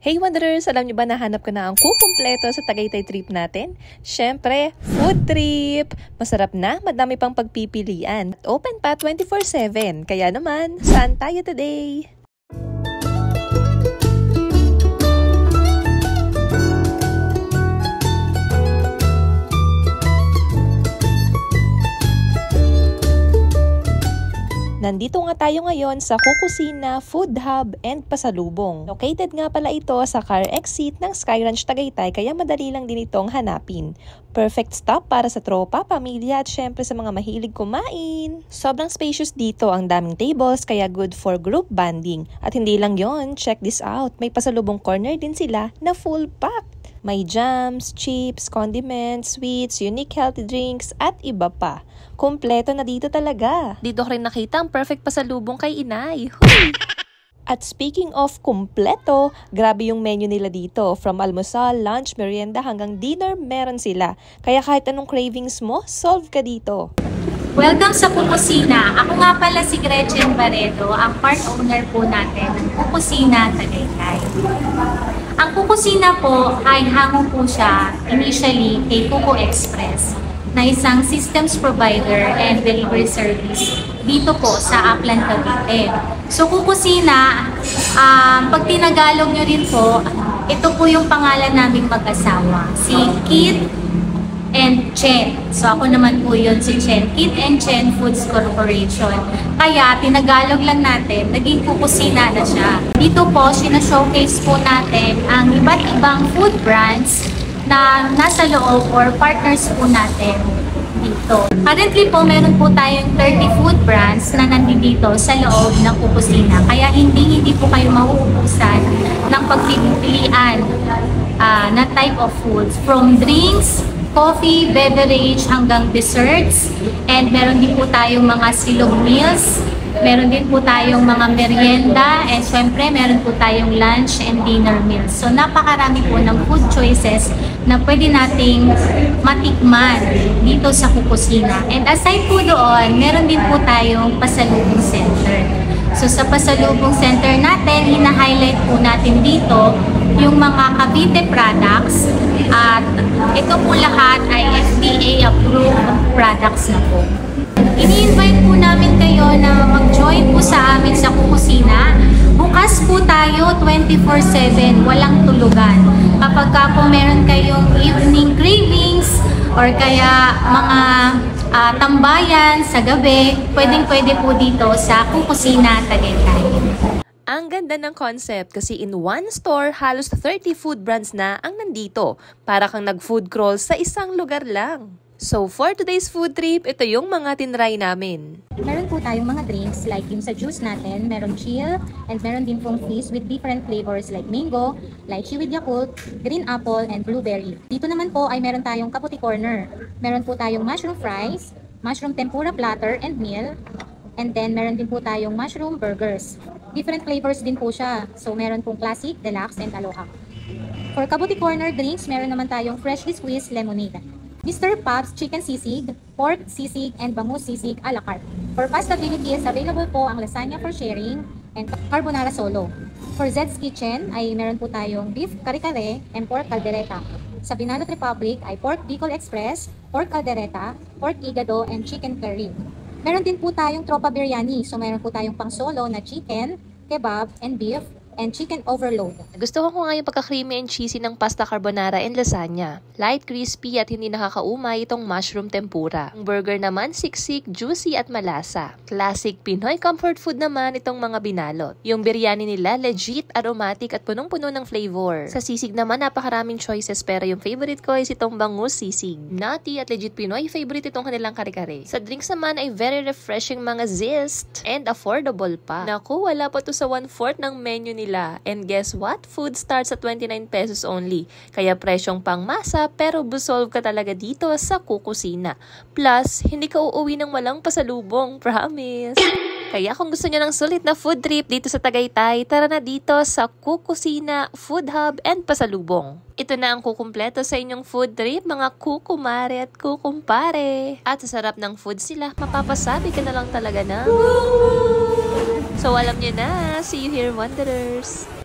Hey Wanderers! Alam niyo ba nahanap ko na ang kukumpleto sa Tagaytay trip natin? Siyempre, food trip! Masarap na, madami pang pagpipilian. Open pa 24/7. Kaya naman, saan tayo today? Nandito nga tayo ngayon sa Kukusina, Food Hub, and Pasalubong. Located nga pala ito sa car exit ng Sky Ranch Tagaytay kaya madali lang din itong hanapin. Perfect stop para sa tropa, pamilya at syempre sa mga mahilig kumain. Sobrang spacious dito, ang daming tables kaya good for group bonding. At hindi lang yon, check this out, may pasalubong corner din sila na full packed. May jams, chips, condiments, sweets, unique healthy drinks, at iba pa. Kompleto na dito talaga. Dito ko rin nakita ang perfect pasalubong kay inay. Huy! At speaking of kumpleto, grabe yung menu nila dito. From almusal, lunch, merienda hanggang dinner, meron sila. Kaya kahit anong cravings mo, solve ka dito. Welcome sa Kukusina. Ako nga pala si Gretchen Barreto, ang part owner po natin ng Kukusina Tagaytay. Ang Kukusina po ay hango po siya initially kay Kuko Express na isang systems provider and delivery service dito po sa Aklan, Cavite. So Kukusina, pag tinagalog nyo rin po, ito po yung pangalan naming mag-asawa, si Kit and Chen. So ako naman po yun si Chen, Kit and Chen Foods Corporation. Kaya tinagalog lang natin, naging Kukusina na siya. Dito po, sinashowcase po natin ang iba't ibang food brands na nasa loob or partners po natin dito. Currently po, meron po tayong 30 food brands na nandito sa loob ng Kukusina. Kaya hindi po kayo mauubusan ng pagpipilian na type of foods. From drinks, coffee, beverage, hanggang desserts. And meron din po tayong mga silog meals. Meron din po tayong mga merienda. And syempre, meron po tayong lunch and dinner meals. So, napakarami po ng food choices na pwede nating matikman dito sa Kukusina. And aside po doon, meron din po tayong pasalubong center. So, sa pasalubong center natin, hina-highlight po natin dito yung mga Cavite products. At ito po lahat ay FDA-approved products na po. Ini-invite po namin kayo na mag-join po sa amin sa Kukusina. Bukas po tayo 24/7, walang tulugan. Kapag po meron kayong evening cravings or kaya mga tambayan sa gabi, pwedeng-pwede po dito sa Kukusina Tagaytay. Ang ganda ng concept kasi in one store, halos 30 food brands na ang nandito. Para kang nag-food crawl sa isang lugar lang. So for today's food trip, ito yung mga tinry namin. Meron po tayong mga drinks like yung sa juice natin, meron chill, and meron din pong fizz with different flavors like mango, lychee with Yakult, green apple, and blueberry. Dito naman po ay meron tayong kaputi corner. Meron po tayong mushroom fries, mushroom tempura platter and meal, and then meron din po tayong mushroom burgers. Different flavors din po siya. So meron pong classic, deluxe, and aloha. For kaputi corner drinks, meron naman tayong freshly squeezed lemonade. Mr. Pop's Chicken Sisig, Pork Sisig, and Bangus Sisig a la carte. For pasta Philippines, available po ang lasagna for sharing and carbonara solo. For Zed's Kitchen ay meron po tayong beef kare-kare and pork caldereta. Sa Binalot Republic ay pork Bicol Express, pork caldereta, pork igado, and chicken curry. Meron din po tayong tropa biryani. So meron po tayong pang solo na chicken, kebab, and beef, and chicken overload. Gusto ko nga yung pagka-creamy and cheesy ng pasta carbonara and lasagna. Light, crispy at hindi nakakaumay itong mushroom tempura. Ang burger naman, siksik, juicy at malasa. Classic Pinoy comfort food naman itong mga binalot. Yung biryani nila, legit, aromatic at punong-puno ng flavor. Sa sisig naman, napakaraming choices pero yung favorite ko is itong bangus sisig. Nutty at legit Pinoy, favorite itong kanilang kare-kare. Sa drinks naman ay very refreshing mga zest and affordable pa. Naku, wala pa to sa 1/4 ng menu nila. And guess what? Food starts at 29 pesos only. Kaya presyong pang masa pero busog ka talaga dito sa Kukusina. Plus, hindi ka uuwi ng walang pasalubong. Promise! Kaya kung gusto nyo ng sulit na food trip dito sa Tagaytay, tara na dito sa Kukusina, Food Hub, and Pasalubong. Ito na ang kukumpleto sa inyong food trip, mga kukumare at kukumpare. At sa sarap ng food sila, mapapasabi ka na lang talaga na. So alam nyo na, see you here Wanderers!